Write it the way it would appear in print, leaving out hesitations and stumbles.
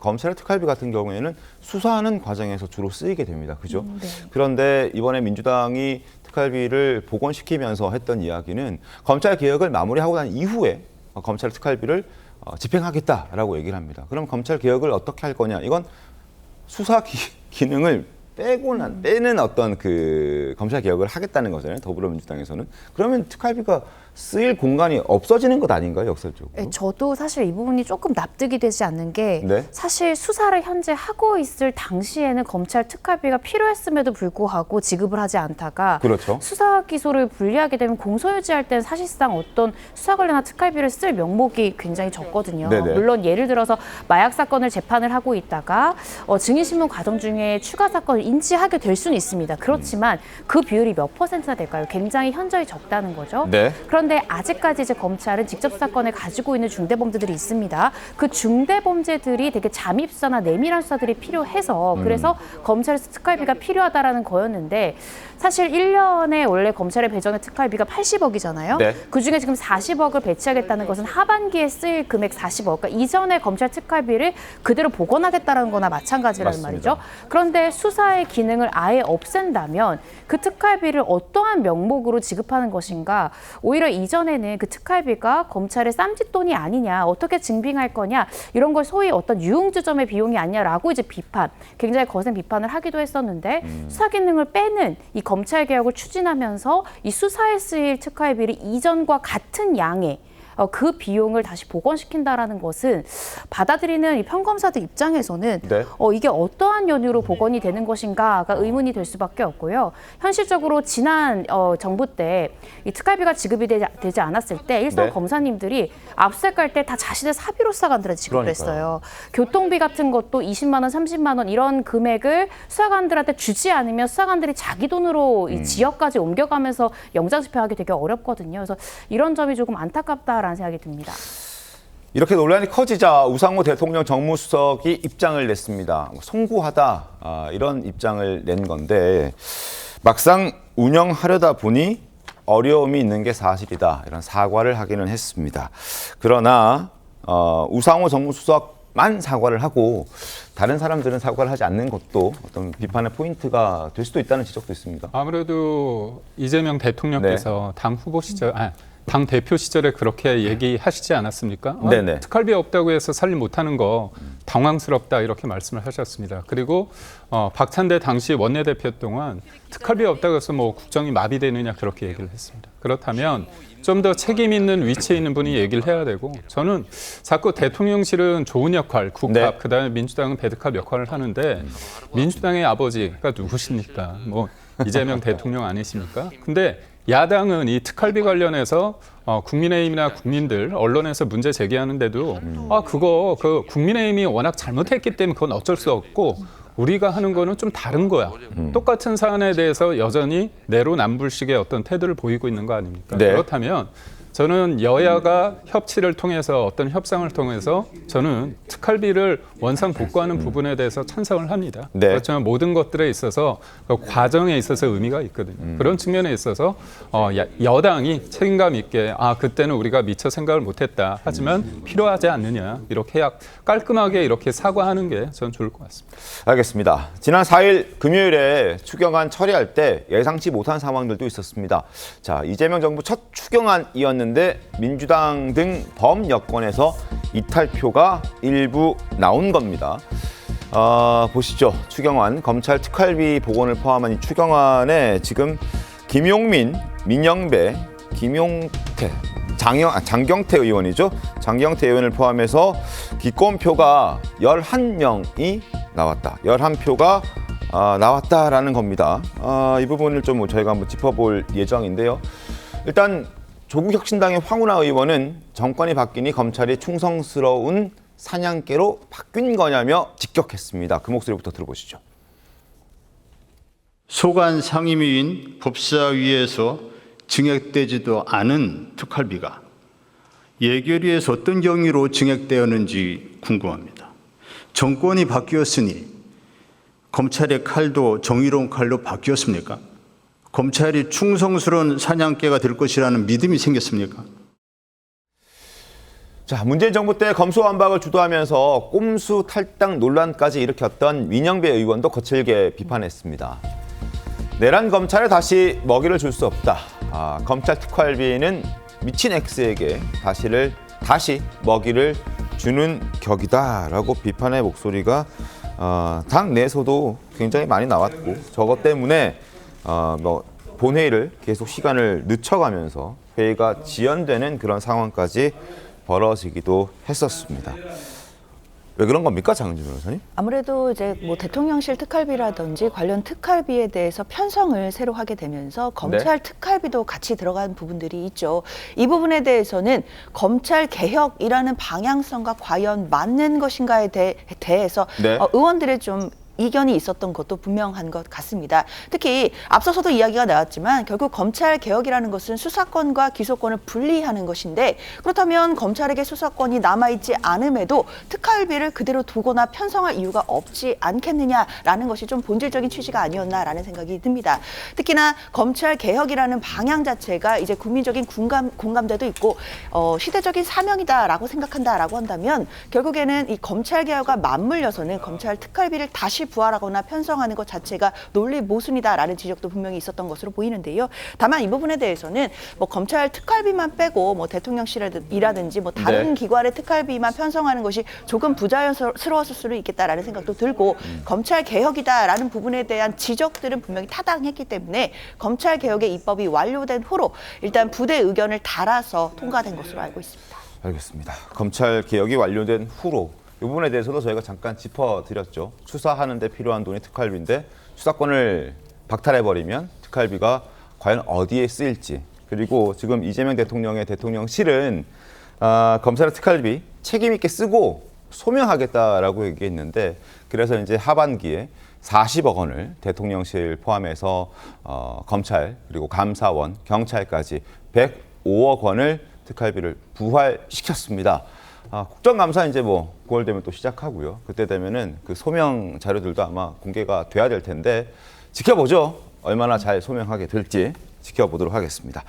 검찰의 특활비 같은 경우에는 수사하는 과정에서 주로 쓰이게 됩니다. 그죠? 네. 그런데 이번에 민주당이 특활비를 복원시키면서 했던 이야기는 검찰 개혁을 마무리하고 난 이후에 검찰 특활비를 집행하겠다라고 얘기를 합니다. 그럼 검찰 개혁을 어떻게 할 거냐? 이건 수사 기능을 빼는 어떤 그 검찰 개혁을 하겠다는 거잖아요. 더불어민주당에서는. 그러면 특활비가 쓰일 공간이 없어지는 것 아닌가요, 역설적으로? 네, 저도 사실 이 부분이 조금 납득이 되지 않는 게 네. 사실 수사를 현재 하고 있을 당시에는 검찰 특활비가 필요했음에도 불구하고 지급을 하지 않다가 그렇죠. 수사 기소를 분리하게 되면 공소유지할 때는 사실상 어떤 수사 관련한 특활비를 쓸 명목이 굉장히 적거든요. 네네. 물론 예를 들어서 마약 사건을 재판을 하고 있다가 증인신문 과정 중에 추가 사건을 인지하게 될 수는 있습니다. 그렇지만 그 비율이 몇 퍼센트나 될까요? 굉장히 현저히 적다는 거죠. 네. 그런데 아직까지 이제 검찰은 직접 사건을 가지고 있는 중대범죄들이 있습니다. 그 중대범죄들이 되게 잠입 수사나 내밀한 수사들이 필요해서 그래서 검찰에서 특활비가 필요하다라는 거였는데 사실 1년에 원래 검찰에 배정의 특활비가 80억이잖아요. 네. 그중에 지금 40억을 배치하겠다는 것은 하반기에 쓰일 금액 40억. 그러니까 이전에 검찰 특활비를 그대로 복원하겠다는 거나 마찬가지라는 맞습니다. 말이죠. 그런데 수사의 기능을 아예 없앤다면 그 특활비를 어떠한 명목으로 지급하는 것인가? 오히려 이전에는 그 특활비가 검찰의 쌈짓돈이 아니냐, 어떻게 증빙할 거냐, 이런 걸 소위 어떤 유흥주점의 비용이 아니냐라고 이제 굉장히 거센 비판을 하기도 했었는데 수사 기능을 빼는 이 검찰 개혁을 추진하면서 이 수사에 쓰일 특활비를 이전과 같은 양의 그 비용을 다시 복원시킨다라는 것은 받아들이는 이 평검사들 입장에서는 네. 이게 어떠한 연유로 복원이 되는 것인가가 의문이 될 수밖에 없고요. 현실적으로 지난 정부 때 이 특활비가 지급이 되지 않았을 때 일선 네. 검사님들이 압수수색 갈 때 다 자신의 사비로 수사관들한테 지급을 했어요. 교통비 같은 것도 20만 원, 30만 원 이런 금액을 수사관들한테 주지 않으면 수사관들이 자기 돈으로 이 지역까지 옮겨가면서 영장 집행하기 되게 어렵거든요. 그래서 이런 점이 조금 안타깝다라는 생각이 듭니다. 이렇게 논란이 커지자 우상호 대통령 정무수석이 입장을 냈습니다. 송구하다 이런 입장을 낸 건데 막상 운영하려다 보니 어려움이 있는 게 사실이다. 이런 사과를 하기는 했습니다. 그러나 우상호 정무수석만 사과를 하고 다른 사람들은 사과를 하지 않는 것도 어떤 비판의 포인트가 될 수도 있다는 지적도 있습니다. 아무래도 이재명 대통령께서 당 후보 시절, 당 대표 시절에 그렇게 얘기하시지 않았습니까? 네네. 특활비 없다고 해서 살림 못하는 거 당황스럽다 이렇게 말씀을 하셨습니다. 그리고 박찬대 당시 원내대표 동안 특활비 없다고 해서 뭐 국정이 마비되느냐 그렇게 얘기를 했습니다. 그렇다면 좀 더 책임 있는 위치에 있는 분이 얘기를 해야 되고 저는 자꾸 대통령실은 좋은 역할, 국합, 네. 그다음에 민주당은 배드캅 역할을 하는데 민주당의 아버지가 누구십니까? 뭐 이재명 대통령 아니십니까? 근데 야당은 이 특활비 관련해서 국민의힘이나 국민들 언론에서 문제 제기하는데도 그거 국민의힘이 워낙 잘못했기 때문에 그건 어쩔 수 없고 우리가 하는 거는 좀 다른 거야. 똑같은 사안에 대해서 여전히 내로남불식의 어떤 태도를 보이고 있는 거 아닙니까? 네. 그렇다면 저는 여야가 협치를 통해서 어떤 협상을 통해서 저는 특활비를 원상 복구하는 부분에 대해서 찬성을 합니다. 네. 그렇지만 모든 것들에 있어서 그 과정에 있어서 의미가 있거든요. 그런 측면에 있어서 여당이 책임감 있게 그때는 우리가 미처 생각을 못했다. 하지만 필요하지 않느냐. 이렇게 깔끔하게 이렇게 사과하는 게 전 좋을 것 같습니다. 알겠습니다. 지난 4일 금요일에 추경안 처리할 때 예상치 못한 상황들도 있었습니다. 자, 이재명 정부 첫 추경안이었는데 민주당 등 범여권에서 이탈표가 일부 나온 겁니다. 보시죠. 추경안, 검찰 특활비 복원을 포함한 이 추경안에 지금 김용민, 민영배, 김용태, 장경태 의원이죠. 장경태 의원을 포함해서 기권표가 11명이 나왔다. 11표가 나왔다라는 겁니다. 이 부분을 좀 저희가 한번 짚어볼 예정인데요. 일단 조국혁신당의 황운하 의원은 정권이 바뀌니 검찰이 충성스러운 사냥개로 바뀐 거냐며 직격했습니다. 그 목소리부터 들어보시죠. 소관 상임위인 법사위에서 증액되지도 않은 특활비가 예결위에서 어떤 경위로 증액되었는지 궁금합니다. 정권이 바뀌었으니 검찰의 칼도 정의로운 칼로 바뀌었습니까? 검찰이 충성스러운 사냥개가 될 것이라는 믿음이 생겼습니까? 자, 문재인 정부 때 검수완박을 주도하면서 꼼수 탈당 논란까지 일으켰던 민영배 의원도 거칠게 비판했습니다. 내란 검찰에 다시 먹이를 줄 수 없다. 검찰 특활비는 미친 X에게 다시 먹이를 주는 격이다라고 비판의 목소리가 당 내에서도 굉장히 많이 나왔고, 저것 때문에 본회의를 계속 시간을 늦춰가면서 회의가 지연되는 그런 상황까지 벌어지기도 했었습니다. 왜 그런 겁니까, 장은진 변호사님? 아무래도 이제 뭐 대통령실 특활비라든지 관련 특활비에 대해서 편성을 새로 하게 되면서 검찰 특활비도 같이 들어간 부분들이 있죠. 이 부분에 대해서는 검찰 개혁이라는 방향성과 과연 맞는 것인가에 대해서 의원들의 좀 이견이 있었던 것도 분명한 것 같습니다. 특히 앞서서도 이야기가 나왔지만 결국 검찰 개혁이라는 것은 수사권과 기소권을 분리하는 것인데, 그렇다면 검찰에게 수사권이 남아있지 않음에도 특활비를 그대로 두거나 편성할 이유가 없지 않겠느냐라는 것이 좀 본질적인 취지가 아니었나라는 생각이 듭니다. 특히나 검찰 개혁이라는 방향 자체가 이제 국민적인 공감대도 있고 시대적인 사명이다라고 생각한다라고 한다면, 결국에는 이 검찰 개혁과 맞물려서는 검찰 특활비를 다시 부활하거나 편성하는 것 자체가 논리 모순이다라는 지적도 분명히 있었던 것으로 보이는데요. 다만 이 부분에 대해서는 뭐 검찰 특활비만 빼고 뭐 대통령실이라든지 뭐 다른 기관의 특활비만 편성하는 것이 조금 부자연스러웠을 수는 있겠다라는 생각도 들고, 검찰 개혁이다라는 부분에 대한 지적들은 분명히 타당했기 때문에 검찰 개혁의 입법이 완료된 후로 일단 부대 의견을 달아서 통과된 것으로 알고 있습니다. 알겠습니다. 검찰 개혁이 완료된 후로 이 부분에 대해서도 저희가 잠깐 짚어드렸죠. 수사하는 데 필요한 돈이 특활비인데 수사권을 박탈해버리면 특활비가 과연 어디에 쓰일지, 그리고 지금 이재명 대통령의 대통령실은 검찰의 특활비 책임 있게 쓰고 소명하겠다라고 얘기했는데, 그래서 이제 하반기에 40억 원을 대통령실 포함해서 검찰 그리고 감사원, 경찰까지 105억 원을 특활비를 부활시켰습니다. 국정감사 이제 뭐 9월 되면 또 시작하고요. 그때 되면은 그 소명 자료들도 아마 공개가 돼야 될 텐데 지켜보죠. 얼마나 잘 소명하게 될지 지켜보도록 하겠습니다.